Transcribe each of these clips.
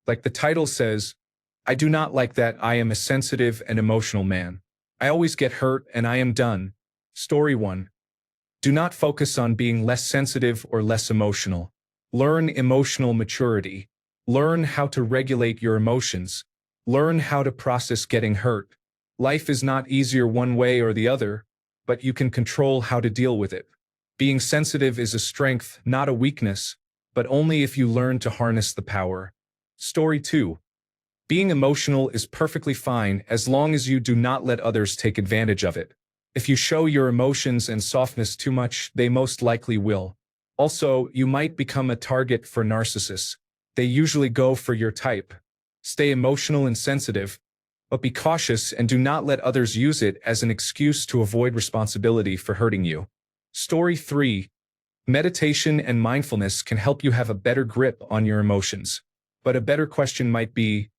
Like the title says, I do not like that. I am a sensitive and emotional man. I always get hurt and I am done. Story 1. Do not focus on being less sensitive or less emotional. Learn emotional maturity. Learn how to regulate your emotions. Learn how to process getting hurt. Life is not easier one way or the other, but you can control how to deal with it. Being sensitive is a strength, not a weakness, but only if you learn to harness the power. Story 2. Being emotional is perfectly fine as long as you do not let others take advantage of it. If you show your emotions and softness too much, they most likely will. Also, you might become a target for narcissists. They usually go for your type. Stay emotional and sensitive, but be cautious and do not let others use it as an excuse to avoid responsibility for hurting you. Story 3. Meditation and mindfulness can help you have a better grip on your emotions. But a better question might be,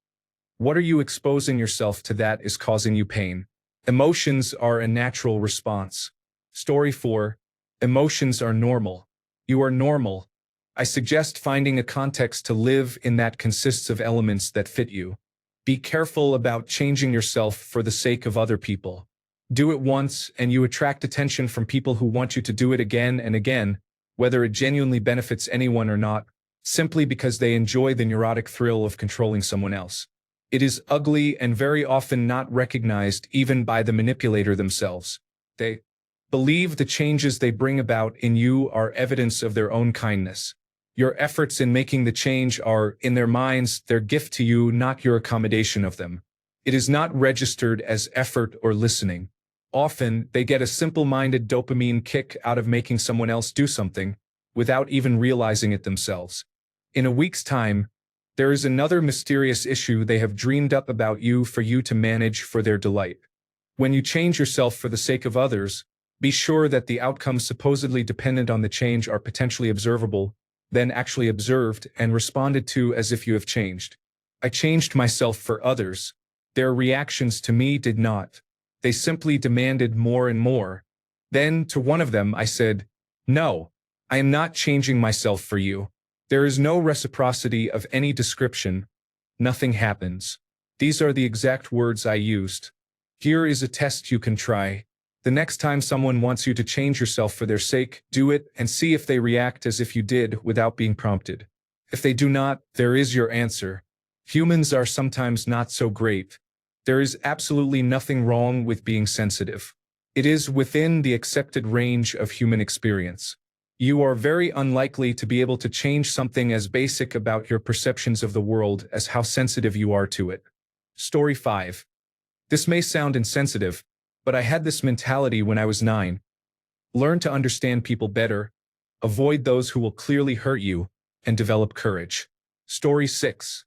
what are you exposing yourself to that is causing you pain? Emotions are a natural response. Story 4. Emotions are normal. You are normal. I suggest finding a context to live in that consists of elements that fit you. Be careful about changing yourself for the sake of other people. Do it once and you attract attention from people who want you to do it again and again, whether it genuinely benefits anyone or not, simply because they enjoy the neurotic thrill of controlling someone else. It is ugly and very often not recognized even by the manipulator themselves. They believe the changes they bring about in you are evidence of their own kindness. Your efforts in making the change are, in their minds, their gift to you, not your accommodation of them. It is not registered as effort or listening. Often, they get a simple-minded dopamine kick out of making someone else do something, without even realizing it themselves. In a week's time, there is another mysterious issue they have dreamed up about you for you to manage for their delight. When you change yourself for the sake of others, be sure that the outcomes supposedly dependent on the change are potentially observable, then actually observed and responded to as if you have changed. I changed myself for others. Their reactions to me did not. They simply demanded more and more. Then, to one of them, I said, "No, I am not changing myself for you. There is no reciprocity of any description. Nothing happens." These are the exact words I used. Here is a test you can try. The next time someone wants you to change yourself for their sake, do it and see if they react as if you did without being prompted. If they do not, there is your answer. Humans are sometimes not so great. There is absolutely nothing wrong with being sensitive. It is within the accepted range of human experience. You are very unlikely to be able to change something as basic about your perceptions of the world as how sensitive you are to it. Story 5. This may sound insensitive, but I had this mentality when I was 9. Learn to understand people better, avoid those who will clearly hurt you, and develop courage. Story 6.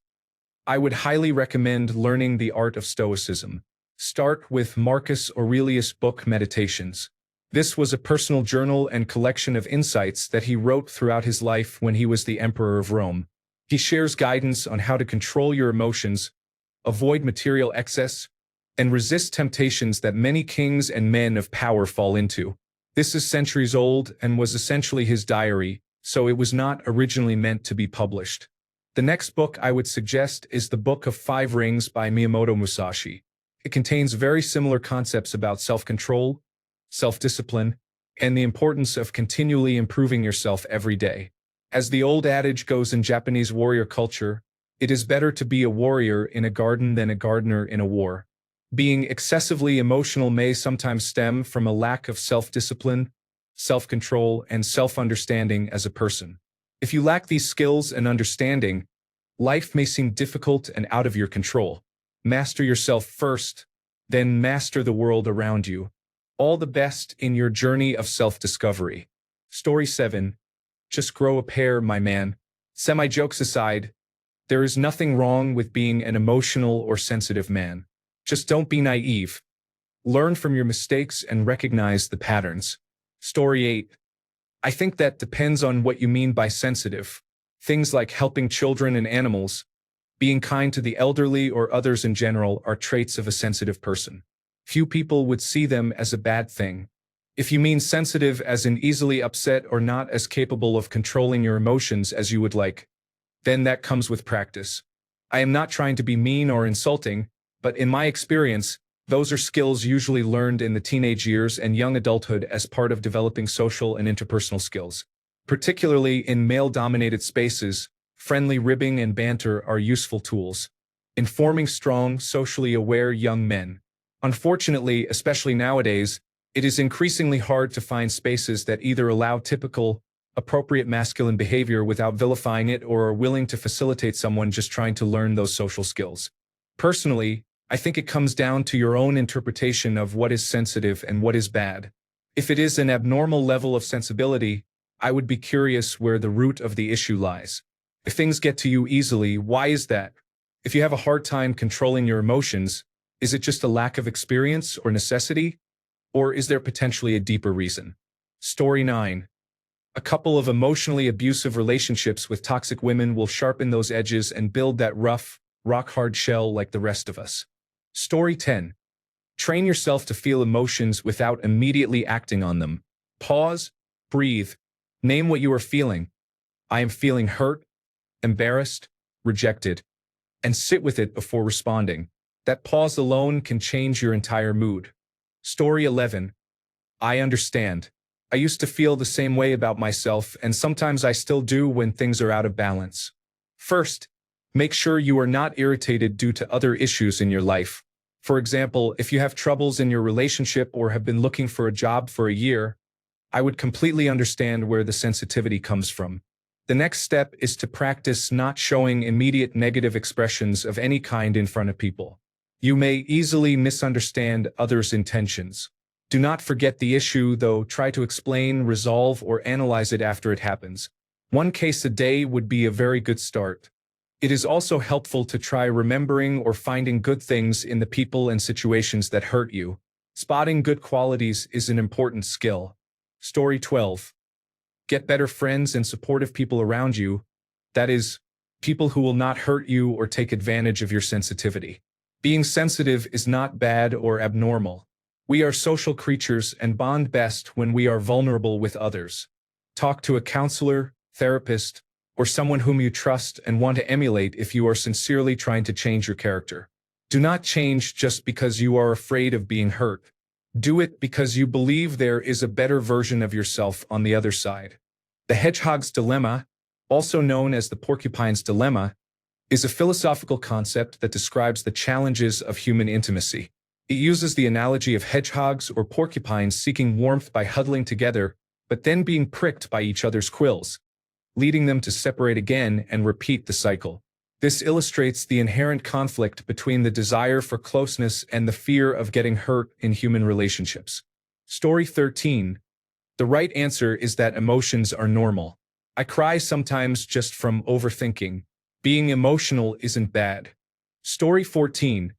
I would highly recommend learning the art of Stoicism. Start with Marcus Aurelius' book Meditations. This was a personal journal and collection of insights that he wrote throughout his life when he was the Emperor of Rome. He shares guidance on how to control your emotions, avoid material excess, and resist temptations that many kings and men of power fall into. This is centuries old and was essentially his diary, so it was not originally meant to be published. The next book I would suggest is The Book of Five Rings by Miyamoto Musashi. It contains very similar concepts about self-control, self-discipline, and the importance of continually improving yourself every day. As the old adage goes in Japanese warrior culture, it is better to be a warrior in a garden than a gardener in a war. Being excessively emotional may sometimes stem from a lack of self-discipline, self-control, and self-understanding as a person. If you lack these skills and understanding, life may seem difficult and out of your control. Master yourself first, then master the world around you. All the best in your journey of self-discovery. Story 7. Just grow a pair, my man. Semi-jokes aside, there is nothing wrong with being an emotional or sensitive man. Just don't be naive. Learn from your mistakes and recognize the patterns. Story 8. I think that depends on what you mean by sensitive. Things like helping children and animals, being kind to the elderly or others in general are traits of a sensitive person. Few people would see them as a bad thing. If you mean sensitive as in easily upset or not as capable of controlling your emotions as you would like, then that comes with practice. I am not trying to be mean or insulting, but in my experience, those are skills usually learned in the teenage years and young adulthood as part of developing social and interpersonal skills. Particularly in male-dominated spaces, friendly ribbing and banter are useful tools in forming strong, socially aware young men. Unfortunately, especially nowadays, it is increasingly hard to find spaces that either allow typical, appropriate masculine behavior without vilifying it or are willing to facilitate someone just trying to learn those social skills. Personally, I think it comes down to your own interpretation of what is sensitive and what is bad. If it is an abnormal level of sensibility, I would be curious where the root of the issue lies. If things get to you easily, why is that? If you have a hard time controlling your emotions, is it just a lack of experience or necessity? Or is there potentially a deeper reason? Story 9. A couple of emotionally abusive relationships with toxic women will sharpen those edges and build that rough, rock-hard shell like the rest of us. Story 10. Train yourself to feel emotions without immediately acting on them. Pause, breathe, name what you are feeling. I am feeling hurt, embarrassed, rejected, and sit with it before responding. That pause alone can change your entire mood. Story 11. I understand. I used to feel the same way about myself, and sometimes I still do when things are out of balance. First, make sure you are not irritated due to other issues in your life. For example, if you have troubles in your relationship or have been looking for a job for a year, I would completely understand where the sensitivity comes from. The next step is to practice not showing immediate negative expressions of any kind in front of people. You may easily misunderstand others' intentions. Do not forget the issue, though. Try to explain, resolve, or analyze it after it happens. One case a day would be a very good start. It is also helpful to try remembering or finding good things in the people and situations that hurt you. Spotting good qualities is an important skill. Story 12. Get better friends and supportive people around you. That is, people who will not hurt you or take advantage of your sensitivity. Being sensitive is not bad or abnormal. We are social creatures and bond best when we are vulnerable with others. Talk to a counselor, therapist, or someone whom you trust and want to emulate if you are sincerely trying to change your character. Do not change just because you are afraid of being hurt. Do it because you believe there is a better version of yourself on the other side. The hedgehog's dilemma, also known as the porcupine's dilemma, is a philosophical concept that describes the challenges of human intimacy. It uses the analogy of hedgehogs or porcupines seeking warmth by huddling together, but then being pricked by each other's quills, leading them to separate again and repeat the cycle. This illustrates the inherent conflict between the desire for closeness and the fear of getting hurt in human relationships. Story 13. The right answer is that emotions are normal. I cry sometimes just from overthinking. Being emotional isn't bad. Story 14.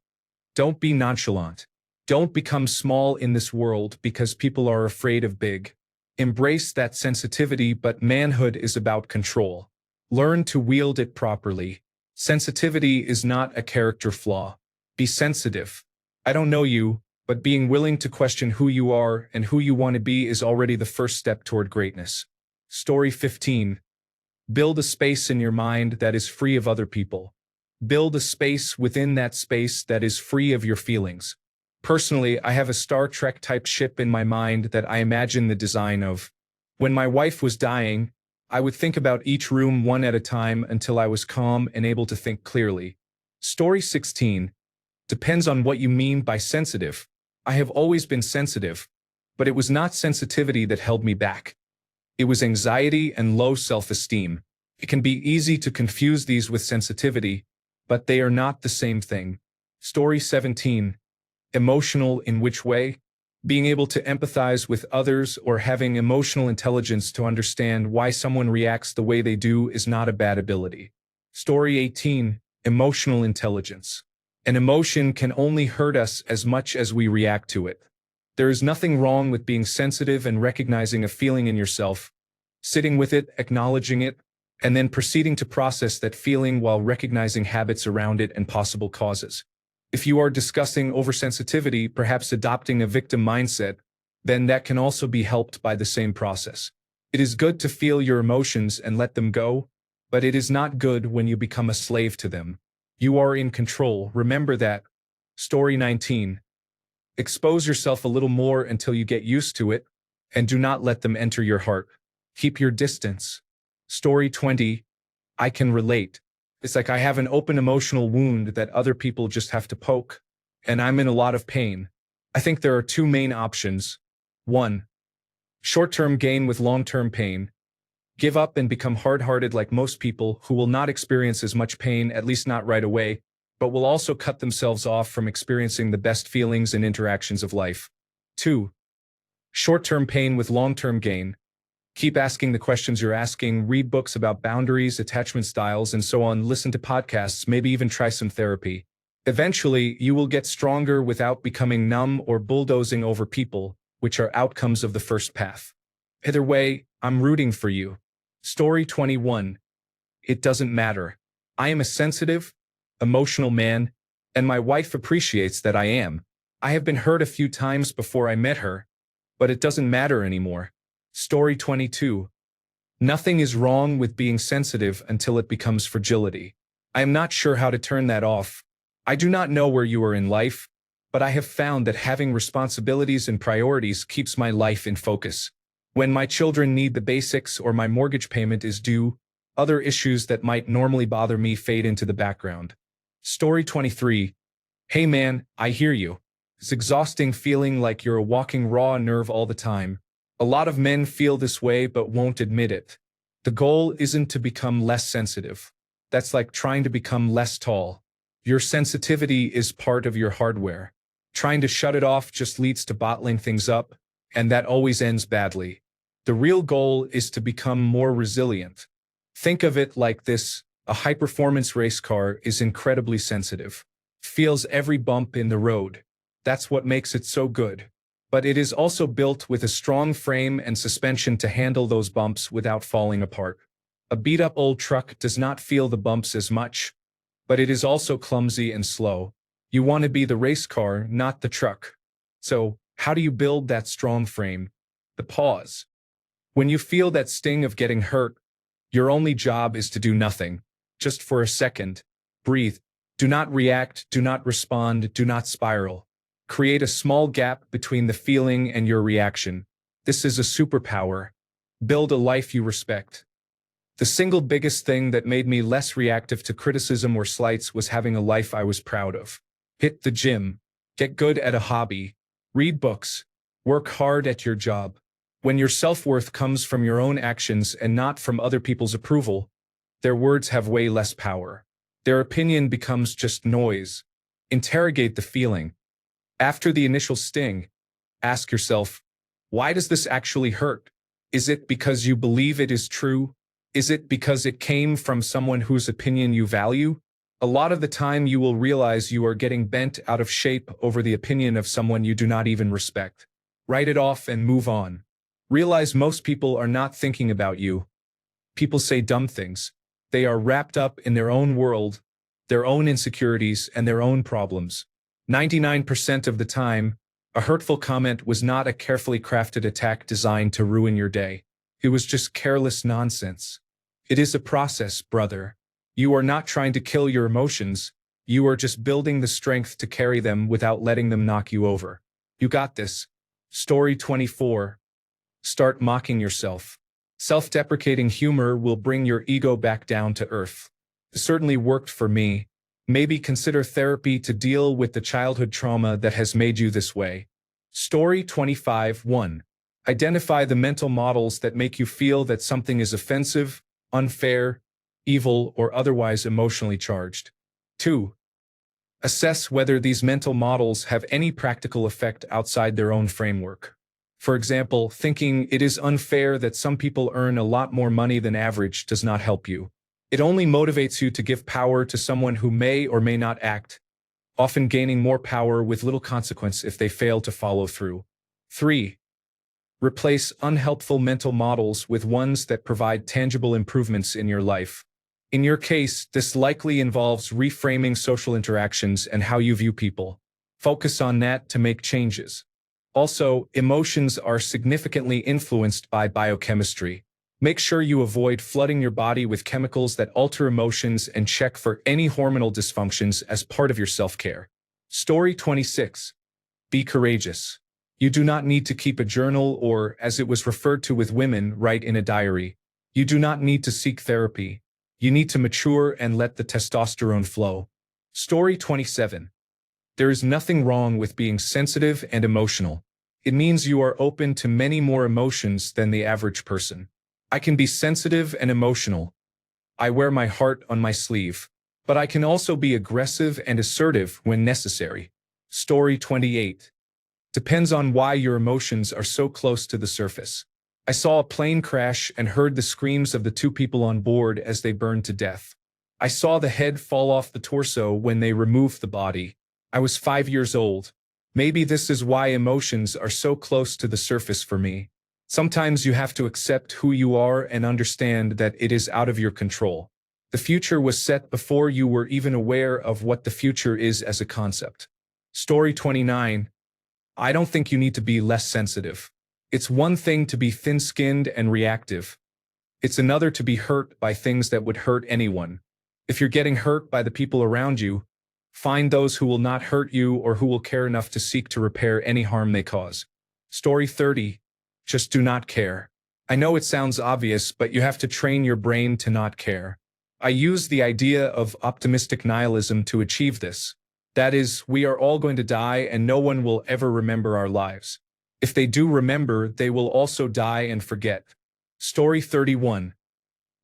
Don't be nonchalant. Don't become small in this world because people are afraid of big. Embrace that sensitivity, but manhood is about control. Learn to wield it properly. Sensitivity is not a character flaw. Be sensitive. I don't know you, but being willing to question who you are and who you want to be is already the first step toward greatness. Story 15. Build a space in your mind that is free of other people. Build a space within that space that is free of your feelings. Personally, I have a Star Trek-type ship in my mind that I imagine the design of. When my wife was dying, I would think about each room one at a time until I was calm and able to think clearly. Story 16. Depends on what you mean by sensitive. I have always been sensitive, but it was not sensitivity that held me back. It was anxiety and low self-esteem. It can be easy to confuse these with sensitivity, but they are not the same thing. Story 17. Emotional in which way? Being able to empathize with others or having emotional intelligence to understand why someone reacts the way they do is not a bad ability. Story 18. Emotional intelligence. An emotion can only hurt us as much as we react to it. There is nothing wrong with being sensitive and recognizing a feeling in yourself, sitting with it, acknowledging it, and then proceeding to process that feeling while recognizing habits around it and possible causes. If you are discussing oversensitivity, perhaps adopting a victim mindset, then that can also be helped by the same process. It is good to feel your emotions and let them go, but it is not good when you become a slave to them. You are in control. Remember that. Story 19. Expose yourself a little more until you get used to it, and do not let them enter your heart. Keep your distance. Story 20. I can relate. It's like I have an open emotional wound that other people just have to poke, and I'm in a lot of pain. I think there are two main options. 1. Short-term gain with long-term pain. Give up and become hard-hearted like most people who will not experience as much pain, at least not right away, but will also cut themselves off from experiencing the best feelings and interactions of life. 2. Short-term pain with long-term gain. Keep asking the questions you're asking, read books about boundaries, attachment styles, and so on, listen to podcasts, maybe even try some therapy. Eventually, you will get stronger without becoming numb or bulldozing over people, which are outcomes of the first path. Either way, I'm rooting for you. Story 21. It doesn't matter. I am a sensitive, emotional man, and my wife appreciates that I am. I have been hurt a few times before I met her, but it doesn't matter anymore. Story 22. Nothing is wrong with being sensitive until it becomes fragility. I am not sure how to turn that off. I do not know where you are in life, but I have found that having responsibilities and priorities keeps my life in focus. When my children need the basics or my mortgage payment is due, other issues that might normally bother me fade into the background. Story 23. Hey man, I hear you. It's exhausting feeling like you're a walking raw nerve all the time. A lot of men feel this way but won't admit it. The goal isn't to become less sensitive. That's like trying to become less tall. Your sensitivity is part of your hardware. Trying to shut it off just leads to bottling things up, and that always ends badly. The real goal is to become more resilient. Think of it like this: a high-performance race car is incredibly sensitive. Feels every bump in the road. That's what makes it so good. But it is also built with a strong frame and suspension to handle those bumps without falling apart. A beat-up old truck does not feel the bumps as much, but it is also clumsy and slow. You want to be the race car, not the truck. So, how do you build that strong frame? The pause. When you feel that sting of getting hurt, your only job is to do nothing. Just for a second. Breathe. Do not react, do not respond, do not spiral. Create a small gap between the feeling and your reaction. This is a superpower. Build a life you respect. The single biggest thing that made me less reactive to criticism or slights was having a life I was proud of. Hit the gym. Get good at a hobby. Read books. Work hard at your job. When your self-worth comes from your own actions and not from other people's approval, their words have way less power. Their opinion becomes just noise. Interrogate the feeling. After the initial sting, ask yourself, why does this actually hurt? Is it because you believe it is true? Is it because it came from someone whose opinion you value? A lot of the time you will realize you are getting bent out of shape over the opinion of someone you do not even respect. Write it off and move on. Realize most people are not thinking about you. People say dumb things. They are wrapped up in their own world, their own insecurities, and their own problems. 99% of the time, a hurtful comment was not a carefully crafted attack designed to ruin your day. It was just careless nonsense. It is a process, brother. You are not trying to kill your emotions. You are just building the strength to carry them without letting them knock you over. You got this. Story 24. Start mocking yourself. Self-deprecating humor will bring your ego back down to earth. It certainly worked for me. Maybe consider therapy to deal with the childhood trauma that has made you this way. Story 25. 1. Identify the mental models that make you feel that something is offensive, unfair, evil, or otherwise emotionally charged. 2. Assess whether these mental models have any practical effect outside their own framework. For example, thinking it is unfair that some people earn a lot more money than average does not help you. It only motivates you to give power to someone who may or may not act, often gaining more power with little consequence if they fail to follow through. 3. Replace unhelpful mental models with ones that provide tangible improvements in your life. In your case, this likely involves reframing social interactions and how you view people. Focus on that to make changes. Also, emotions are significantly influenced by biochemistry. Make sure you avoid flooding your body with chemicals that alter emotions and check for any hormonal dysfunctions as part of your self-care. Story 26. Be courageous. You do not need to keep a journal or, as it was referred to with women, write in a diary. You do not need to seek therapy. You need to mature and let the testosterone flow. Story 27. There is nothing wrong with being sensitive and emotional. It means you are open to many more emotions than the average person. I can be sensitive and emotional. I wear my heart on my sleeve. But I can also be aggressive and assertive when necessary. Story 28. Depends on why your emotions are so close to the surface. I saw a plane crash and heard the screams of the two people on board as they burned to death. I saw the head fall off the torso when they removed the body. I was 5 years old. Maybe this is why emotions are so close to the surface for me. Sometimes you have to accept who you are and understand that it is out of your control. The future was set before you were even aware of what the future is as a concept. Story 29. I don't think you need to be less sensitive. It's one thing to be thin-skinned and reactive. It's another to be hurt by things that would hurt anyone. If you're getting hurt by the people around you, find those who will not hurt you or who will care enough to seek to repair any harm they cause. Story 30. Just do not care. I know it sounds obvious, but you have to train your brain to not care. I use the idea of optimistic nihilism to achieve this. That is, we are all going to die and no one will ever remember our lives. If they do remember, they will also die and forget. Story 31.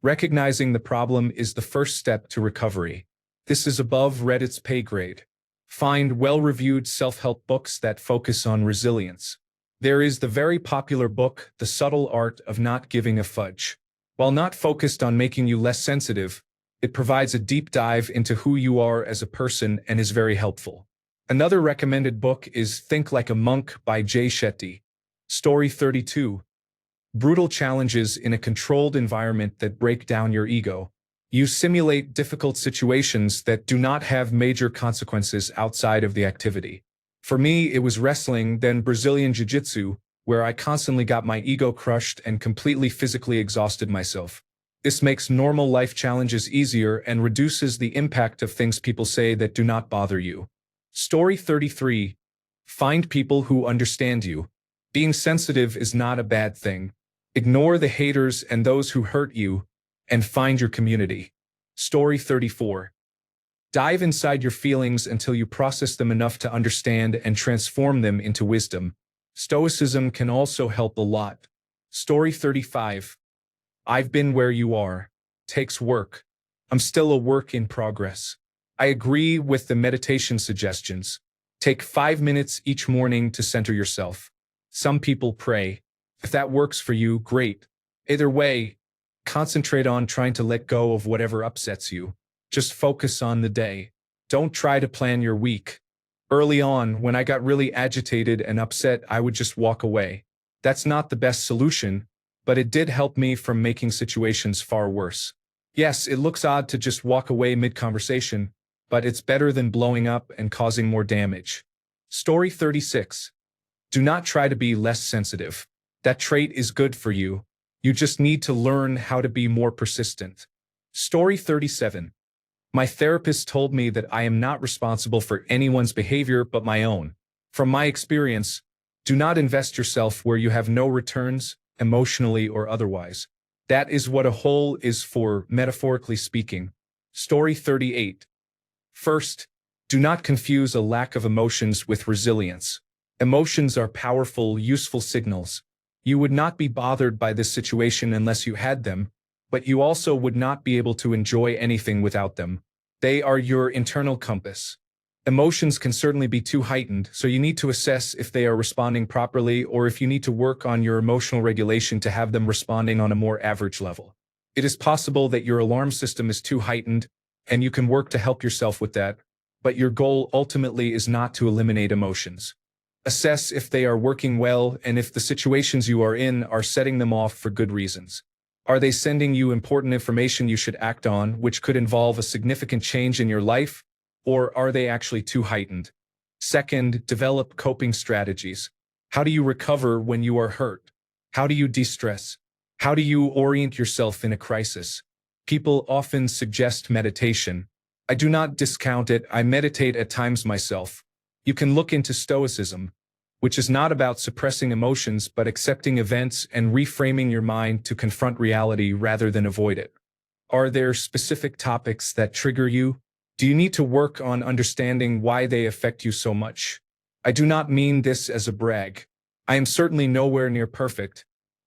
Recognizing the problem is the first step to recovery. This is above Reddit's pay grade. Find well-reviewed self-help books that focus on resilience. There is the very popular book, The Subtle Art of Not Giving a Fudge. While not focused on making you less sensitive, it provides a deep dive into who you are as a person and is very helpful. Another recommended book is Think Like a Monk by Jay Shetty. Story 32. Brutal challenges in a controlled environment that break down your ego. You simulate difficult situations that do not have major consequences outside of the activity. For me, it was wrestling, then Brazilian Jiu-Jitsu, where I constantly got my ego crushed and completely physically exhausted myself. This makes normal life challenges easier and reduces the impact of things people say that do not bother you. Story 33. Find people who understand you. Being sensitive is not a bad thing. Ignore the haters and those who hurt you, and find your community. Story 34. Dive inside your feelings until you process them enough to understand and transform them into wisdom. Stoicism can also help a lot. Story 35. I've been where you are. Takes work. I'm still a work in progress. I agree with the meditation suggestions. Take 5 minutes each morning to center yourself. Some people pray. If that works for you, great. Either way, concentrate on trying to let go of whatever upsets you. Just focus on the day. Don't try to plan your week. Early on, when I got really agitated and upset, I would just walk away. That's not the best solution, but it did help me from making situations far worse. Yes, it looks odd to just walk away mid-conversation, but it's better than blowing up and causing more damage. Story 36. Do not try to be less sensitive. That trait is good for you. You just need to learn how to be more persistent. Story 37. My therapist told me that I am not responsible for anyone's behavior but my own. From my experience, do not invest yourself where you have no returns, emotionally or otherwise. That is what a hole is for, metaphorically speaking. Story 38. First, do not confuse a lack of emotions with resilience. Emotions are powerful, useful signals. You would not be bothered by this situation unless you had them, but you also would not be able to enjoy anything without them. They are your internal compass. Emotions can certainly be too heightened, so you need to assess if they are responding properly or if you need to work on your emotional regulation to have them responding on a more average level. It is possible that your alarm system is too heightened, and you can work to help yourself with that, but your goal ultimately is not to eliminate emotions. Assess if they are working well and if the situations you are in are setting them off for good reasons. Are they sending you important information you should act on, which could involve a significant change in your life? Or are they actually too heightened? Second, develop coping strategies. How do you recover when you are hurt? How do you de-stress? How do you orient yourself in a crisis? People often suggest meditation. I do not discount it. I meditate at times myself. You can look into Stoicism, which is not about suppressing emotions but accepting events and reframing your mind to confront reality rather than avoid it. Are there specific topics that trigger you? Do you need to work on understanding why they affect you so much? I do not mean this as a brag. I am certainly nowhere near perfect,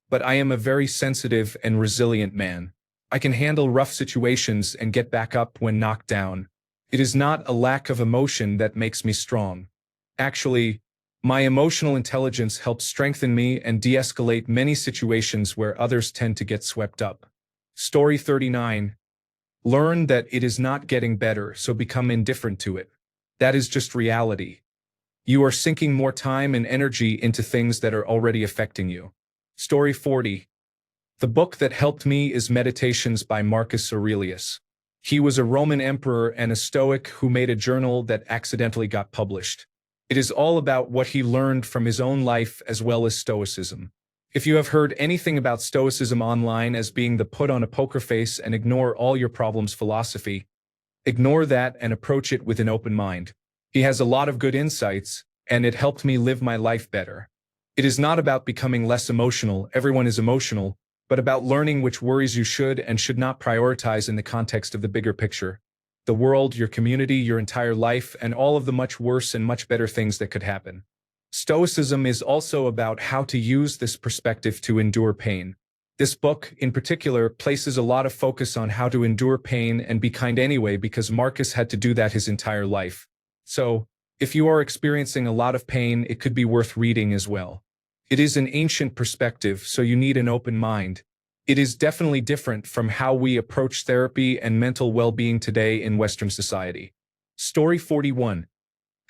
but I am a very sensitive and resilient man. I can handle rough situations and get back up when knocked down. It is not a lack of emotion that makes me strong. Actually, my emotional intelligence helps strengthen me and de-escalate many situations where others tend to get swept up. Story 39. Learn that it is not getting better, so become indifferent to it. That is just reality. You are sinking more time and energy into things that are already affecting you. Story 40. The book that helped me is Meditations by Marcus Aurelius. He was a Roman emperor and a Stoic who made a journal that accidentally got published. It is all about what he learned from his own life as well as Stoicism. If you have heard anything about Stoicism online as being the put on a poker face and ignore all your problems philosophy, ignore that and approach it with an open mind. He has a lot of good insights, and it helped me live my life better. It is not about becoming less emotional, everyone is emotional, but about learning which worries you should and should not prioritize in the context of the bigger picture. The world, your community, your entire life, and all of the much worse and much better things that could happen. Stoicism is also about how to use this perspective to endure pain. This book, in particular, places a lot of focus on how to endure pain and be kind anyway because Marcus had to do that his entire life. So, if you are experiencing a lot of pain, it could be worth reading as well. It is an ancient perspective, so you need an open mind. It is definitely different from how we approach therapy and mental well-being today in Western society. Story 41.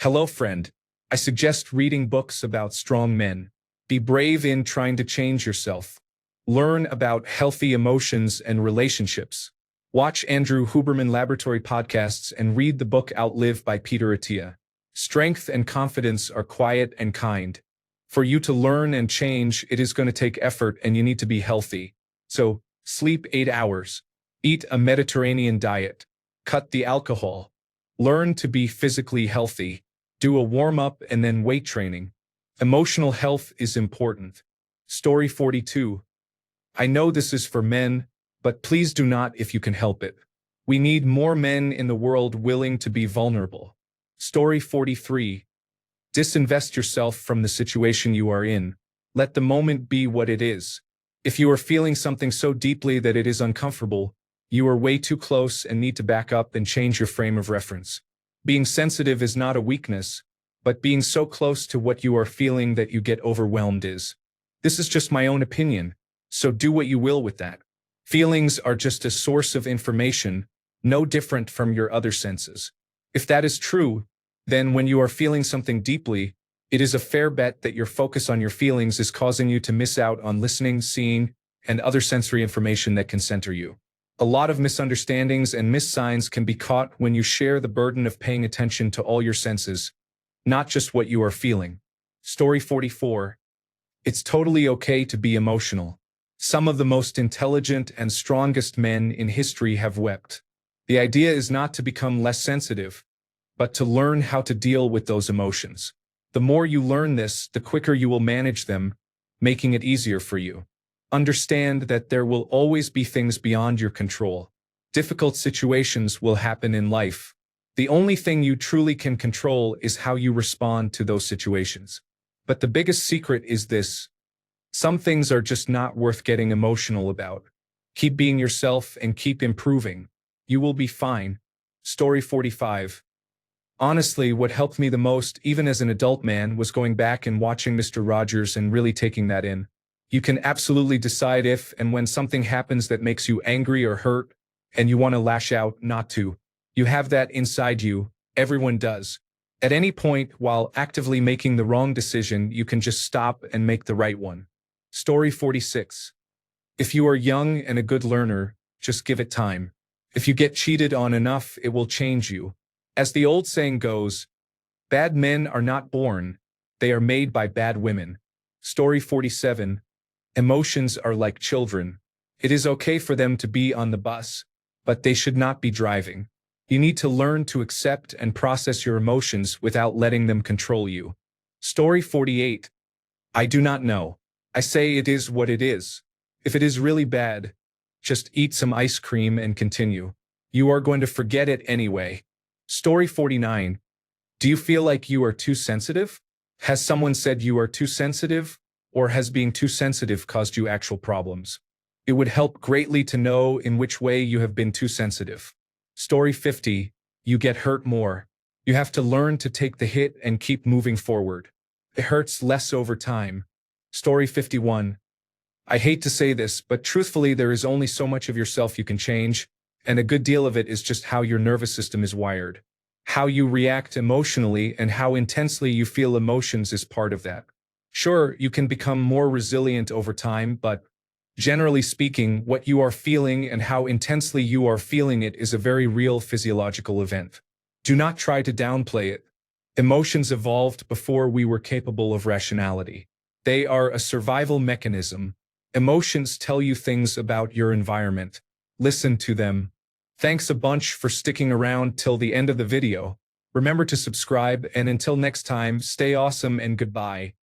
Hello, friend. I suggest reading books about strong men. Be brave in trying to change yourself. Learn about healthy emotions and relationships. Watch Andrew Huberman Laboratory podcasts and read the book Outlive by Peter Attia. Strength and confidence are quiet and kind. For you to learn and change, it is going to take effort and you need to be healthy. So, sleep 8 hours. Eat a Mediterranean diet. Cut the alcohol. Learn to be physically healthy. Do a warm-up and then weight training. Emotional health is important. Story 42. I know this is for men, but please do not if you can help it. We need more men in the world willing to be vulnerable. Story 43. Disinvest yourself from the situation you are in. Let the moment be what it is. If you are feeling something so deeply that it is uncomfortable, you are way too close and need to back up and change your frame of reference. Being sensitive is not a weakness, but being so close to what you are feeling that you get overwhelmed is. This is just my own opinion, so do what you will with that. Feelings are just a source of information, no different from your other senses. If that is true, then when you are feeling something deeply, it is a fair bet that your focus on your feelings is causing you to miss out on listening, seeing, and other sensory information that can center you. A lot of misunderstandings and missed signs can be caught when you share the burden of paying attention to all your senses, not just what you are feeling. Story 44. It's totally okay to be emotional. Some of the most intelligent and strongest men in history have wept. The idea is not to become less sensitive, but to learn how to deal with those emotions. The more you learn this, the quicker you will manage them, making it easier for you. Understand that there will always be things beyond your control. Difficult situations will happen in life. The only thing you truly can control is how you respond to those situations. But the biggest secret is this: some things are just not worth getting emotional about. Keep being yourself and keep improving. You will be fine. Story 45. Honestly, what helped me the most, even as an adult man, was going back and watching Mr. Rogers and really taking that in. You can absolutely decide if and when something happens that makes you angry or hurt, and you want to lash out, not to. You have that inside you. Everyone does. At any point, while actively making the wrong decision, you can just stop and make the right one. Story 46. If you are young and a good learner, just give it time. If you get cheated on enough, it will change you. As the old saying goes, bad men are not born, they are made by bad women. Story 47. Emotions are like children. It is okay for them to be on the bus, but they should not be driving. You need to learn to accept and process your emotions without letting them control you. Story 48. I do not know. I say it is what it is. If it is really bad, just eat some ice cream and continue. You are going to forget it anyway. Story 49. Do you feel like you are too sensitive? Has someone said you are too sensitive? Or has being too sensitive caused you actual problems? It would help greatly to know in which way you have been too sensitive. Story 50. You get hurt more. You have to learn to take the hit and keep moving forward. It hurts less over time. Story 51. I hate to say this, but truthfully there is only so much of yourself you can change, and a good deal of it is just how your nervous system is wired. How you react emotionally and how intensely you feel emotions is part of that. Sure, you can become more resilient over time, but generally speaking, what you are feeling and how intensely you are feeling it is a very real physiological event. Do not try to downplay it. Emotions evolved before we were capable of rationality. They are a survival mechanism. Emotions tell you things about your environment. Listen to them. Thanks a bunch for sticking around till the end of the video. Remember to subscribe, and until next time, stay awesome and goodbye.